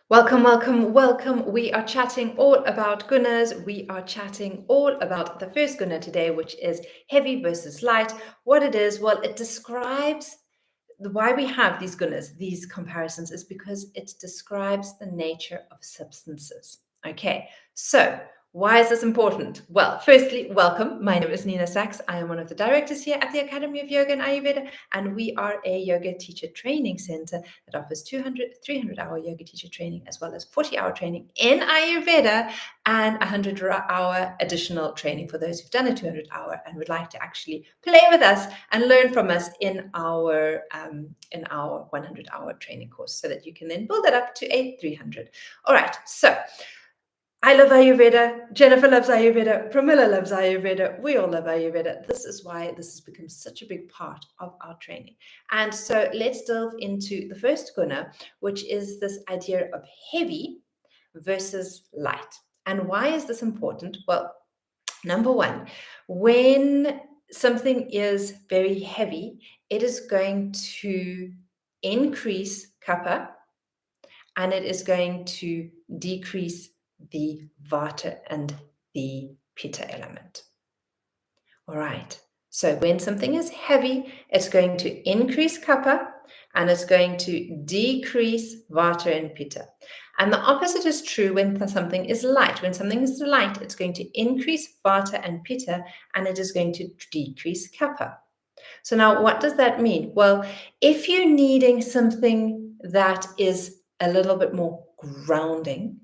Welcome, welcome, welcome. We are chatting all about Gunas. We are chatting all about the first Guna today, which is heavy versus light. What it is, well, it describes why we have these Gunas, these comparisons, is because it describes the nature of substances. Okay, so why is this important? Well, firstly, welcome. My name is Nina Sachs. I am one of the directors here at the Academy of Yoga and Ayurveda, and we are a yoga teacher training center that offers 300-hour yoga teacher training, as well as 40-hour training in Ayurveda and 100-hour additional training for those who've done a 200-hour and would like to actually play with us and learn from us in our 100-hour training course, so that you can then build it up to a 300. All right, so I love Ayurveda. Jennifer loves Ayurveda. Pramila loves Ayurveda. We all love Ayurveda. This is why this has become such a big part of our training. And so let's delve into the first guna, which is this idea of heavy versus light. And why is this important? Well, number one, when something is very heavy, it is going to increase kapha and it is going to decrease the Vata and the Pitta element. All right. So when something is heavy, it's going to increase Kapha and it's going to decrease Vata and Pitta. And the opposite is true when something is light. When something is light, it's going to increase Vata and Pitta and it is going to decrease Kapha. So now what does that mean? Well, if you're needing something that is a little bit more grounding,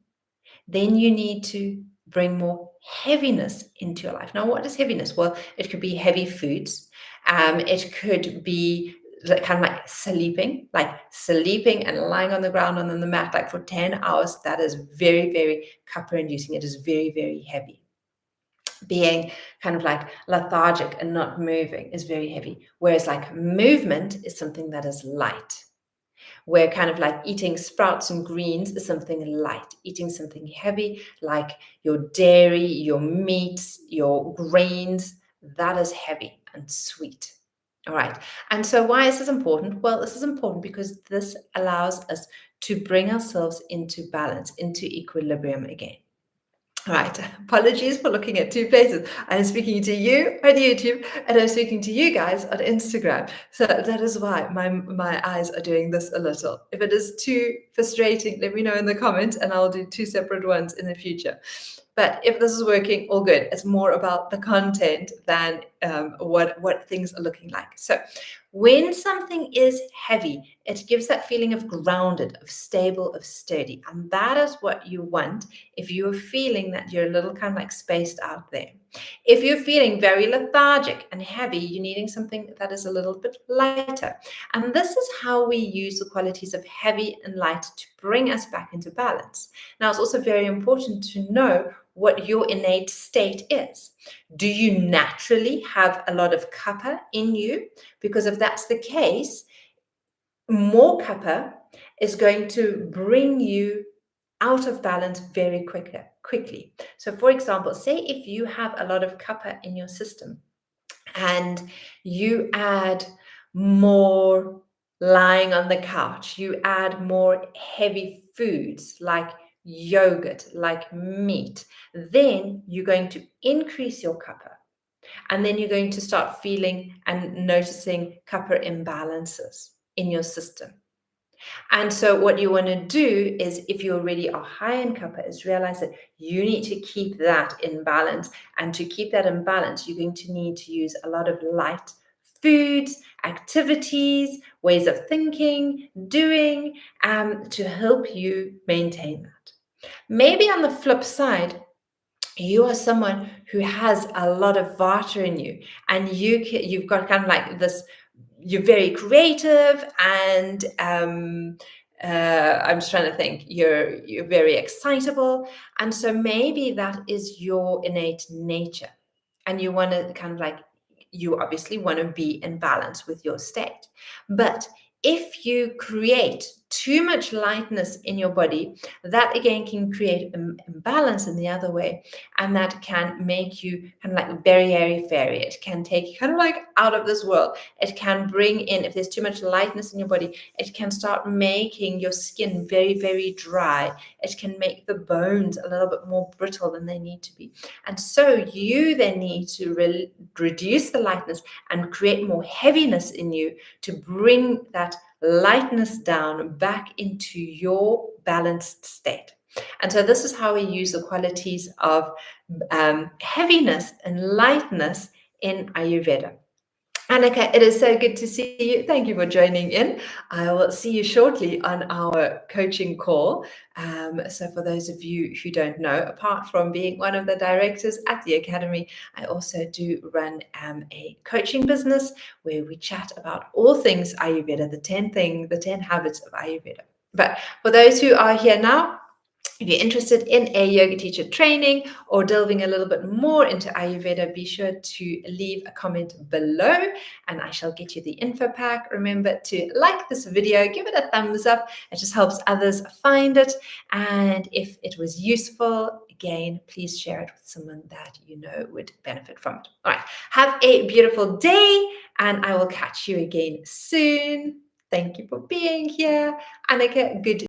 then you need to bring more heaviness into your life. Now, what is heaviness? Well, it could be heavy foods. It could be kind of like sleeping and lying on the ground and on the mat like for 10 hours. That is very, very kapha inducing. It is very, very heavy. Being kind of like lethargic and not moving is very heavy. Whereas like movement is something that is light. Where kind of like eating sprouts and greens is something light. Eating something heavy like your dairy, your meats, your grains, that is heavy and sweet. All right. And so why is this important? Well, this is important because this allows us to bring ourselves into balance, into equilibrium again. All right, apologies for looking at two places. I'm speaking to you on YouTube and I'm speaking to you guys on Instagram. So that is why my eyes are doing this a little. If it is too frustrating, let me know in the comments and I'll do two separate ones in the future. But if this is working, all good. It's more about the content than what things are looking like. So when something is heavy, it gives that feeling of grounded, of stable, of sturdy. And that is what you want if you're feeling that you're a little kind of like spaced out there. If you're feeling very lethargic and heavy, you're needing something that is a little bit lighter. And this is how we use the qualities of heavy and light to bring us back into balance. Now, it's also very important to know what your innate state is. Do you naturally have a lot of kapha in you? Because if that's the case, more kapha is going to bring you out of balance very quickly. So for example, say if you have a lot of kapha in your system and you add more lying on the couch, you add more heavy foods like yogurt, like meat, then you're going to increase your kapha. And then you're going to start feeling and noticing kapha imbalances in your system. And so what you want to do is, if you already are high in kapha, is realize that you need to keep that in balance. And to keep that in balance, you're going to need to use a lot of light foods, activities, ways of thinking, doing, to help you maintain that. Maybe on the flip side, you are someone who has a lot of vata in you, and you've got kind of like this, you're very creative, and I'm just trying to think, you're very excitable, and so maybe that is your innate nature, and you want to kind of like, you obviously want to be in balance with your state. But if you create too much lightness in your body, that again can create imbalance in the other way, and that can make you kind of like very airy fairy. It can take you kind of like out of this world. It can bring in, if there's too much lightness in your body, it can start making your skin very, very dry. It can make the bones a little bit more brittle than they need to be. And so you then need to reduce the lightness and create more heaviness in you to bring that lightness down back into your balanced state. And so this is how we use the qualities of heaviness and lightness in Ayurveda. Annika, it is so good to see you. Thank you for joining in. I will see you shortly on our coaching call. So for those of you who don't know, apart from being one of the directors at the Academy, I also do run a coaching business where we chat about all things Ayurveda, the 10 habits of Ayurveda. But for those who are here now, if you're interested in a yoga teacher training or delving a little bit more into Ayurveda, be sure to leave a comment below and I shall get you the info pack. Remember to like this video, give it a thumbs up. It just helps others find it. And if it was useful, again, please share it with someone that you know would benefit from it. All right, have a beautiful day and I will catch you again soon. Thank you for being here. Annika, good